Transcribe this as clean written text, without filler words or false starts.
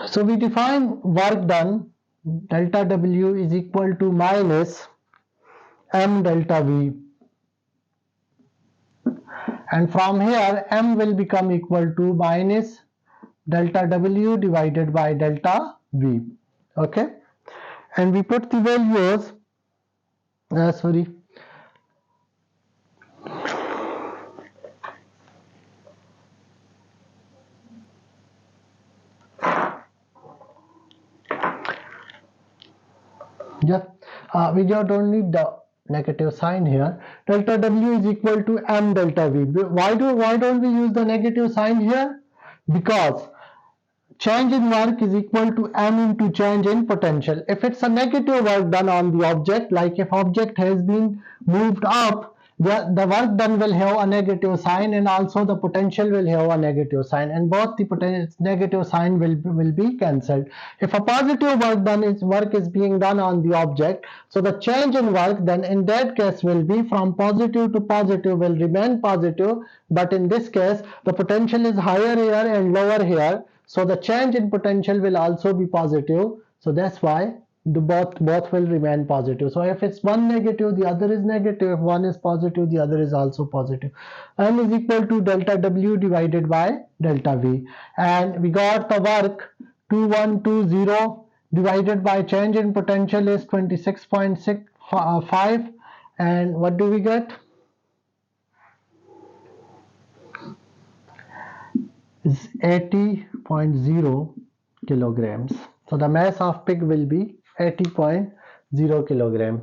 So we define work done, delta W is equal to minus m delta V, and from here m will become equal to minus delta W divided by delta V. Okay, and we put the values, sorry, yeah, we don't need the negative sign here. Delta W is equal to m delta V. Why don't we use the negative sign here? Because change in work is equal to m into change in potential. If it's a negative work done on the object, like if object has been moved up, the work done will have a negative sign, and also the potential will have a negative sign, and both the negative sign will be cancelled. If a positive work is being done on the object, so the change in work then in that case will be from positive to positive, will remain positive, but in this case the potential is higher here and lower here, so the change in potential will also be positive. So that's why the both will remain positive. So if it's one negative, the other is negative. If one is positive, the other is also positive. M is equal to delta W divided by delta V, and we got the work 2120 divided by change in potential is 26.65, and what do we get? Is 80.0 kilograms. So the mass of pig will be 80.0 kilogram.